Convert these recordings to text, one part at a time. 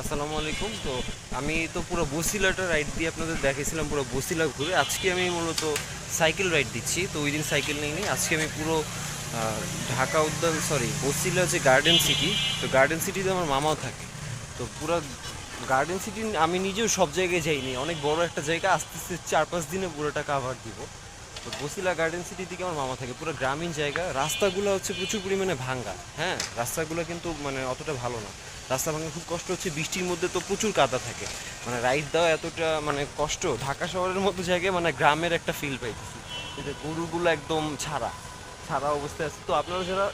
আসসালামু আলাইকুম। তো আমি তো পুরো বসিলাটা রাইড দিয়ে আপনাদের দেখিয়েছিলাম, পুরো বসিলা ঘুরে। আজকে আমি মূলত সাইকেল রাইড দিচ্ছি। তো ওই দিন সাইকেল নিইনি, আজকে আমি পুরো ঢাকা উদ্যান, সরি বসিলা যে গার্ডেন সিটি, তো গার্ডেন সিটিতে আমার মামাও থাকে। তো পুরো গার্ডেন সিটি আমি নিজেও সব জায়গায় যাইনি, অনেক বড় একটা জায়গা, আস্তে আস্তে 4-5 দিনে পুরোটা কাভার দিব। তো বসিলা গার্ডেন সিটি থেকে আমার মামা থাকে, পুরো গ্রামীণ জায়গা। রাস্তাগুলো হচ্ছে প্রচুর পরিমাণে ভাঙ্গা, হ্যাঁ রাস্তাগুলো কিন্তু মানে অতটা ভালো না। রাস্তা ভাঙা খুব কষ্ট হচ্ছে, বৃষ্টির মধ্যে তো প্রচুর কাদা থাকে, মানে রাইড দেওয়া এতটা মানে কষ্ট। ঢাকা শহরের মতো জায়গায় মানে গ্রামের একটা ফিল পাইতেছি, যে গরুগুলো একদম ছাড়া ছাড়া অবস্থায় আছে। তো আপনারা যারা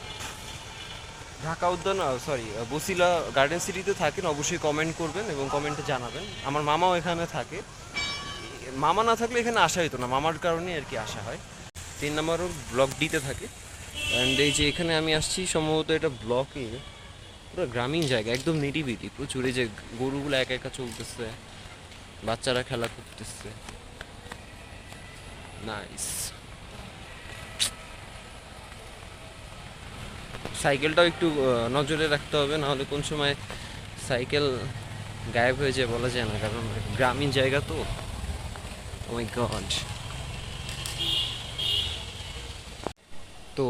ঢাকা উদ্যান, সরি বসিলা গার্ডেন সিটিতে থাকেন, অবশ্যই কমেন্ট করবেন এবং কমেন্টে জানাবেন। আমার মামাও এখানে থাকে, মামা না থাকলে এখানে আসা হতো না, মামার কারণে আর কি আসা হয়। 3 নম্বরও ব্লক ডিতে থাকে। অ্যান্ড এই যে এখানে আমি আসছি, সম্ভবত এটা ব্লকে, পুরো গ্রামীণ জায়গা, একদম নিরিবিলি, প্রচুর। এই যে গরুগুলো একা একা চলতেছে, বাচ্চারা খেলা করতেছে, নাইস। সাইকেলটাও একটু নজরে রাখতে হবে, নাহলে কোন সময় সাইকেল গায়েব হয়ে যায় বলা যায় না, কারণ গ্রামীণ জায়গা তো। ও মাই গড। তো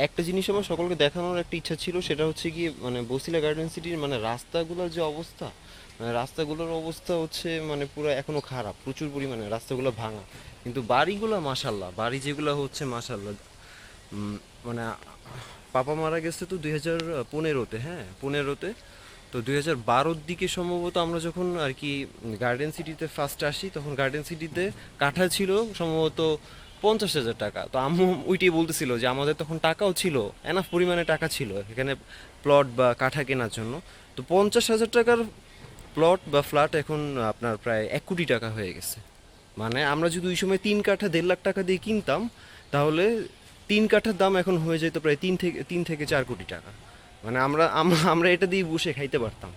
একটা জিনিস আমার সকলকে দেখানোর একটা ইচ্ছা ছিল, সেটা হচ্ছে কি মানে বসিলা গার্ডেন সিটির মানে রাস্তাগুলোর যে অবস্থা, মানে রাস্তাগুলোর অবস্থা হচ্ছে মানে পুরো এখনো খারাপ, প্রচুর পরিমাণে রাস্তাগুলো ভাঙা। কিন্তু বাড়িগুলো মাশাল্লাহ, বাড়ি যেগুলো হচ্ছে মাশাল্লাহ। মানে পাপা মারা গেছে তো 2015-তে, হ্যাঁ 15-তে। তো 2012-র দিকে সম্ভবত আমরা যখন আর কি গার্ডেন সিটিতে ফার্স্ট আসি, তখন গার্ডেন সিটিতে কাঠা ছিল সম্ভবত 50,000 টাকা। তো আম্মু ওইটাই বলতেছিল যে আমাদের তখন টাকাও ছিল, এনাফ পরিমাণে টাকা ছিল এখানে প্লট বা কাঠা কেনার জন্য। তো 50,000 টাকার প্লট বা ফ্ল্যাট এখন আপনার প্রায় 1 কোটি টাকা হয়ে গেছে। মানে আমরা যদি ওই সময় 3 কাঠা 1.5 লাখ টাকা দিয়ে কিনতাম, তাহলে 3 কাঠার দাম এখন হয়ে যেত প্রায় 3 থেকে 4 কোটি টাকা। মানে আমরা আমরা আমরা এটা দিয়ে বসে খাইতে পারতাম।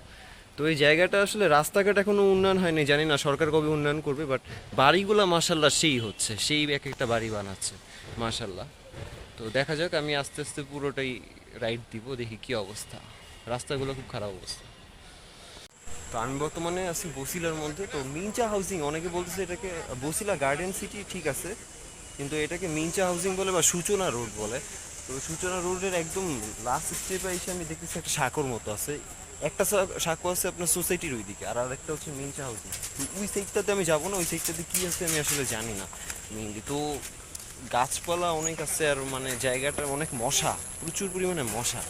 তো এই জায়গাটা আসলে রাস্তাঘাট এখনো উন্নয়ন হয়নি, জানি না সরকার কবে উন্নয়ন করবে, বাট বাড়িগুলো মাশাল্লাহ সেই হচ্ছে, সেই এক একটা বাড়ি বানাচ্ছে মাশাল্লাহ। তো দেখা যাক, আমি আস্তে আস্তে পুরোটাই রাইড দিব, দেখি কি অবস্থা। রাস্তাগুলো খুব খারাপ অবস্থা। তো আমি বর্তমানে আছি বসিলার মধ্যে। তো মিনচা হাউজিং অনেকে বলতেছে এটাকে, বসিলা গার্ডেন সিটি ঠিক আছে, কিন্তু এটাকে মিনচা হাউজিং বলে বা সূচনা রোড বলে। তো সূচনা রোডের একদম লাস্ট স্টেপে এসে আমি দেখতেছি একটা সাঁকোর মতো আছে। একটা সাঁকো আছে আপনার সোসাইটির ওইদিকে, আর আরেকটা হচ্ছে মিনচা হাউজিং। তো ওই সাইডটাতে আমি যাবো না, ওই সাইডটাতে কী আছে আমি আসলে জানি না মেইনলি। তো গাছপালা অনেক আছে, আর মানে জায়গাটা অনেক মশা, প্রচুর পরিমাণে মশা,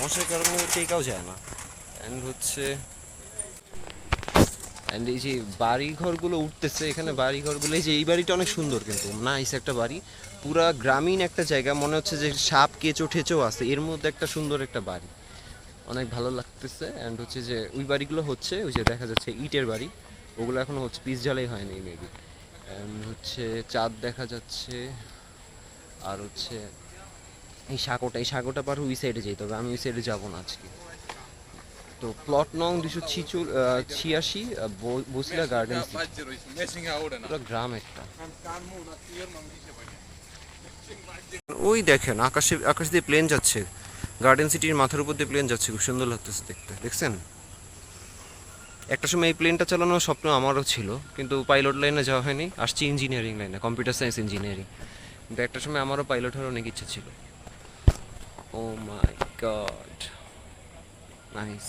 মশার কারণে টেকাও যায় না। অ্যান্ড হচ্ছে অ্যান্ড এই যে বাড়ি ঘরগুলো উঠতেছে এখানে, বাড়ি ঘরগুলো, এই যে এই বাড়িটা অনেক সুন্দর, কিন্তু নাইস একটা বাড়ি, পুরা গ্রামীণ একটা জায়গা, মনে হচ্ছে যে সাপ কেঁচো ঠেচো আছে এর মধ্যে, একটা সুন্দর একটা বাড়ি, অনেক ভালো লাগতেছে। অ্যান্ড হচ্ছে যে ওই বাড়িগুলো হচ্ছে, ওই যে দেখা যাচ্ছে ইটের বাড়ি, ওগুলো এখনো হচ্ছে, পিচ ঢালাই হয়নি মেবি। অ্যান্ড হচ্ছে চাঁদ দেখা যাচ্ছে। আর হচ্ছে এই সাঁকোটা পার ওই সাইডে যেতে হবে, আমি ওই সাইডে যাবো না আজকে। তো প্লট নং 286, বসিলা গার্ডেন, পুরো গ্রাম একটা। ওই দেখেন আকাশে, আকাশ দিয়ে প্লেন যাচ্ছে, গার্ডেন সিটির মাথার উপর দিয়ে প্লেন যাচ্ছে, খুব সুন্দর লাগতেছে দেখতে, দেখছেন? একটা সময় এই প্লেনটা চালানোর স্বপ্ন আমারও ছিল, কিন্তু পাইলট লাইনে যাওয়া হয়নি, আসছি ইঞ্জিনিয়ারিং লাইনে, কম্পিউটার সায়েন্স ইঞ্জিনিয়ারিং। কিন্তু একটা সময় আমারও পাইলট হওয়ার অনেক ইচ্ছে ছিল। ও মাই গড, নাইস।